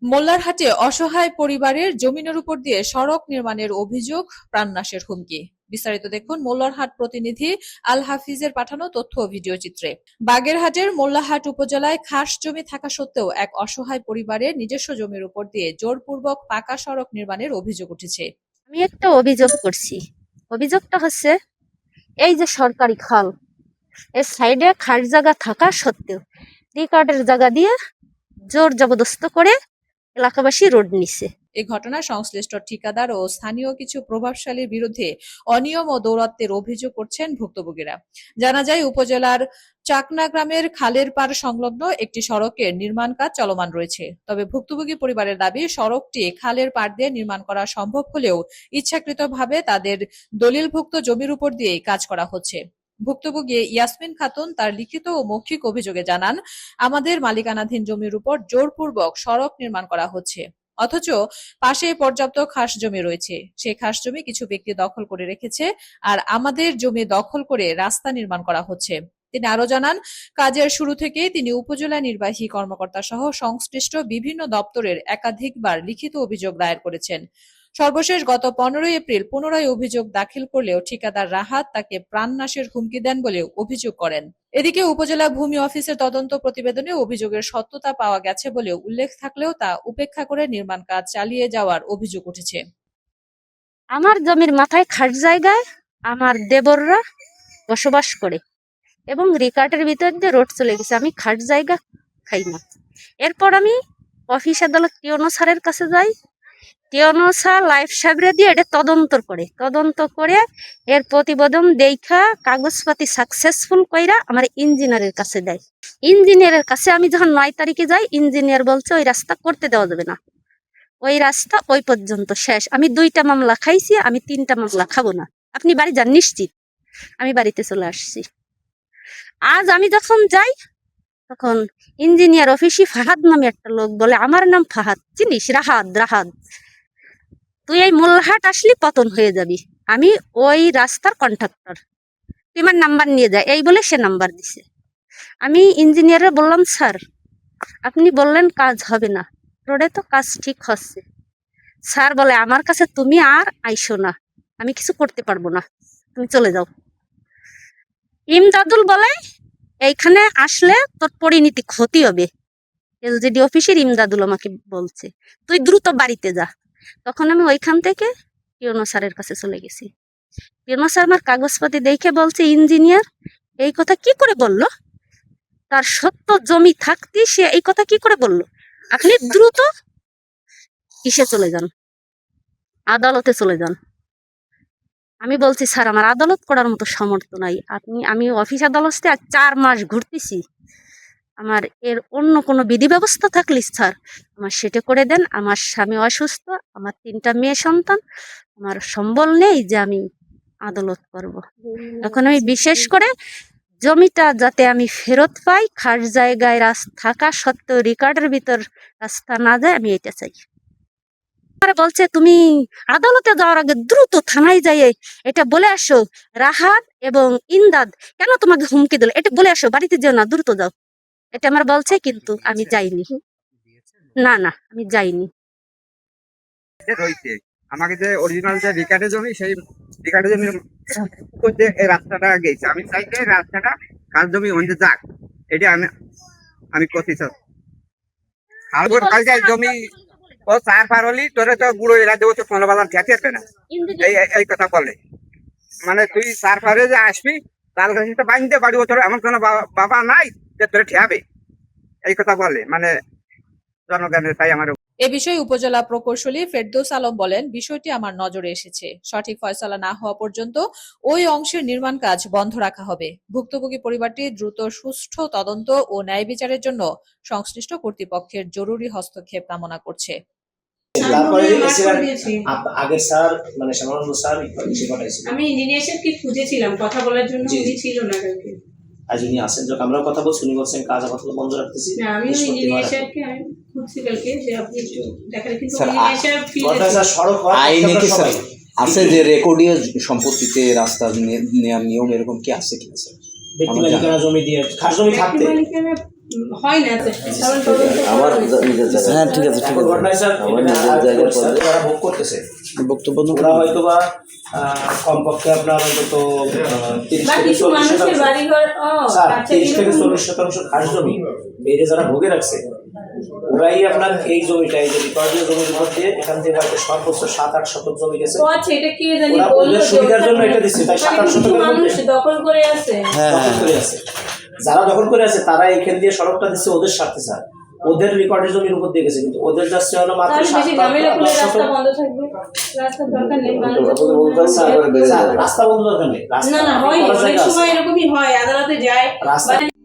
মোল্লারহাটে অসহায় পরিবারের জমিনের উপর দিয়ে সড়ক নির্মাণের অভিযোগ, প্রাণনাশের হুমকি। বিস্তারিত দেখুন মোল্লারহাট প্রতিনিধি আল হাফিজের পাঠানো তথ্য ও ভিডিও চিত্রে। বাগেরহাটের মোল্লারহাট উপজেলায় খাস জমি থাকা সত্ত্বেও এক অসহায় পরিবারের নিজস্ব জমির উপর দিয়ে জোরপূর্বক পাকা সড়ক নির্মাণের অভিযোগ উঠেছে। আমি একটা অভিযোগ করছি। অভিযোগটা হচ্ছে, এই যে সরকারি খাল, এর সাইডে খাস জায়গা থাকা সত্ত্বেও রিকার্ডের জায়গা দিয়ে জোর জবরদস্ত করে এলাকাবাসী রোড নিচ্ছে। এই ঘটনায় সংশ্লিষ্ট ঠিকাদার ও স্থানীয় কিছু প্রভাবশালীর বিরুদ্ধে অনিয়ম ও দৌরাত্ম্যের অভিযোগ করছেন ভুক্তভোগীরা। জানা যায়, উপজেলার চাকনা গ্রামের খালের পাড় সংলগ্ন একটি সড়কের নির্মাণ কাজ চলমান রয়েছে। তবে ভুক্তভোগী পরিবারের দাবি, সড়কটি খালের পাড় দিয়ে নির্মাণ করা সম্ভব হলেও ইচ্ছাকৃতভাবে তাদের দলিলভুক্ত জমির উপর দিয়েই কাজ করা হচ্ছে। ভুক্তভোগী ইয়াসমিন খাতুন তার লিখিত ও মৌখিক অভিযোগে জানান, আমাদের মালিকানাধীন জমির উপর জোরপূর্বক সড়ক নির্মাণ করা হচ্ছে, অথচ পাশে পর্যাপ্ত খাস জমি রয়েছে। সেই খাস জমি কিছু ব্যক্তি দখল করে রেখেছে, আর আমাদের জমি দখল করে রাস্তা নির্মাণ করা হচ্ছে। তিনি আরো জানান, কাজের শুরু থেকেই তিনি উপজেলা নির্বাহী কর্মকর্তা সহ সংশ্লিষ্ট বিভিন্ন দপ্তরের একাধিকবার লিখিত অভিযোগ দায়ের করেছেন। সর্বশেষ গত 15 এপ্রিল পুনরায় অভিযোগ দাখিল করলেও ঠিকাদার রাহাত তাকে প্রাণনাশের হুমকি দেন বলেও অভিযোগ করেন। এদিকে উপজেলা ভূমি অফিসের তদন্ত প্রতিবেদনে অভিযোগের সত্যতা পাওয়া গেছে বলেও উল্লেখ থাকলেও তা উপেক্ষা করে নির্মাণ কাজ চালিয়ে যাওয়ার অভিযোগ উঠেছে। আমার জমির মাথায় খাস জায়গায় আমার দেবররা বসবাস করে এবং রিকার্ডের ভিতর দিয়ে রোড চলে গেছে। আমি খাস জায়গা খাই না। এরপর আমি অফিস আদালত টিওনো স্যারের কাছে যাই। টিওনো স্যার লাইফ সাবরে দিয়ে এটা তদন্ত করে এর প্রতিবেদন দেখা কাগজপাতি সাকসেসফুল কইরা আমার ইঞ্জিনিয়ারের কাছে দেয়। ইঞ্জিনিয়ারের কাছে আমি যখন 9 তারিখে যাই, ইঞ্জিনিয়ার বলছে ওই রাস্তা করতে দেওয়া যাবে না, ওই রাস্তা ওই পর্যন্ত শেষ। আমি 2টা মামলা খাইছি, আমি 3টা মামলা খাবো না, আপনি বাড়ি যান নিশ্চিত। আমি বাড়িতে চলে আসছি। আজ আমি যখন যাই, তখন ইঞ্জিনিয়ার অফিসে ফাহাদ নামে একটা লোক বলে, আমার নাম ফাহাদ, চিনিস? রাহাদ, তুই এই মোল্লারহাট আসলি পতন হয়ে যাবি, আমি ওই রাস্তার কন্ট্রাক্টর, তুই আমার নাম্বার নিয়ে যায়, এই বলে সে নাম্বার দিছে। আমি ইঞ্জিনিয়ারে বললাম, স্যার আপনি বললেন কাজ হবে না, রোডে তো কাজ ঠিক হচ্ছে। স্যার বলে, আমার কাছে তুমি আর আইসো না, আমি কিছু করতে পারবো না, তুমি চলে যাও। ইমদাদুল বলে, এইখানে আসলে তোর পরিণতি ক্ষতি হবে। এলজিডি অফিসের ইমদাদুল আমাকে বলছে, তুই দ্রুত বাড়িতে যা। তখন আমি ওইখান থেকে পিওনো স্যারের কাছে চলে গেছি। পিওনো স্যার আমার কাগজপাতি দেখে বলছে, ইঞ্জিনিয়ার এই কথা কি করে বললো? তার সত্য জমি থাকতে সে এই কথা কি করে বললো? আপনি দ্রুত কিসে চলে যান, আদালতে চলে যান। আমি বলছি, স্যার আমার আদালত করার মতো সামর্থ্য নাই। আমি অফিস আদালতে 4 মাস ঘুরতেছি, আমার এর অন্য কোনো বিধি ব্যবস্থা থাকলে স্যার আমার সেটা করে দেন। আমার স্বামী অসুস্থ, আমার 3টা মেয়ে সন্তান, আমার সম্বল নেই যে আমি আদালত করব। এখন আমি বিশেষ করে জমিটা যাতে আমি ফেরত পাই, খাস জায়গায় রাস্তা থাকা সত্ত্বেও রিকার্ডের ভিতর রাস্তা না যায়, আমি এটা চাই। বলছে, তুমি আদালতে যাওয়ার আগে দ্রুত থানায় যাইয়ে এটা বলে আসো, রাহাত এবং ইমদাদ কেন তোমাকে হুমকি দিল, এটা বলে আসো, বাড়িতে যেও না, দ্রুত যাও। এটা আমার বলছে, কিন্তু আমি যাইনি। না আমি যাইনি। আমাকে যে অরিজিনাল যে রিকার্ডের জমি, সেই রিকার্ডের জমির যে এই রাস্তাটা গেছে, আমি চাই যে রাস্তাটা খাস জমি হইতে যাক, এটা আমি করতে চাই। জমি ও 4 পার হলি তোরে তো বুড়ো এরা দেবো, তো কোনো বাজার খেতে আসবে না, এই কথা বলে। মানে তুই 4 পারে যে আসবি, তার কাছে তো বাঁধতে পারবো, তোর এমন কোনো বাবা নাই যে তোরে ঠেয়াবে, এই কথা বলে মানে জনগণের। তাই আমার এ বিষয়ে উপজেলা প্রকৌশলী ফেরদৌস আলম বলেন, বিষয়টি আমার নজরে এসেছে। সঠিক ফয়সালা না হওয়া পর্যন্ত ওই অংশের নির্মাণ কাজ বন্ধ রাখা হবে। ভুক্তভোগী পরিবারটি দ্রুত সুষ্ঠু তদন্ত ও ন্যায় বিচারের জন্য সংশ্লিষ্ট কর্তৃপক্ষের জরুরি হস্তক্ষেপ কামনা করছে। আগের স্যার মানে সামান্য স্যার ইসে পাঠাইছিল, আমি ইঞ্জিনিয়ারকে খুঁজেছিলাম কথা বলার জন্য, উনি ছিল না কালকে। আজ উনি আসেন, যখন আমরাও কথা বলছি উনি বলছেন কাজ আপাতত বন্ধ রাখতেছি। না, আমি ইঞ্জিনিয়ারকে খুঁজছি কালকে, যে আপনি একটু দেখার, কিন্তু ইঞ্জিনিয়ার ফিল্ডে সড়ক আইনে কি স্যার আছে যে রেকর্ডীয় সম্পত্তিতে রাস্তা নেওয়ার নিয়ম এরকম কি আছে কিনা স্যার? ব্যক্তি মালিকানা জমি দিয়ে খাস জমি থাকতে হয় না তো, কারণ তদন্ত আমার করা হয়েছে। নিজের জায়গা। হ্যাঁ ঠিক আছে ঠিক এখন আছে। ঘটনায় স্যার আমার এখানে নিজের আর কি জায়গার করছে, পর্যায়ে যারা ভোগ করতেছে বক্তব্য ওরা হয়তো বা কমপক্ষে আপনার অন্তত 30 বা থেকে কিছু 40 মানুষের শতাংশ, বাড়িঘর স্যার আচ্ছা 30 থেকে এরকম 40% খাস জমি এই যে যারা ভোগে রাখছে ওরাই আপনার এই জমিটা, এই যে রেকর্ডীয় জমির উপর দিয়ে এখান থেকে হয়তো সর্বোচ্চ 7-8 শতক জমি গেছে। ও আচ্ছা, এটা কে জানি ওরা বললো ওদের যে সুবিধার জন্য ওখানে এটা দিচ্ছে, তাই মানে 7-8 কিছু শতকের মানুষ মধ্যে দখল করে আছে। দখল করে আছে। যারা দখল করে আছে তারা এখান দিয়ে সড়কটা দিচ্ছে ওদের স্বার্থে স্যার, ওদের রেকর্ডের জমির উপর দিয়ে গেছে, কিন্তু ওদের যাচ্ছে হলো মাত্র তাহলে বেশি 7 ঝামেলা করলে 10 রাস্তা শতক। বন্ধ থাকবে, রাস্তার দরকার নেই মানুষ আপনাদের বলতে হবে স্যার, এবারে বেড়ে স্যার যাবে। রাস্তা বন্ধ দরকার নেই, রাস্তা না না হয় করার অনেক জায়গা আছে। সময় এরকমই হয়, আদালতে যায় রাস্তা বা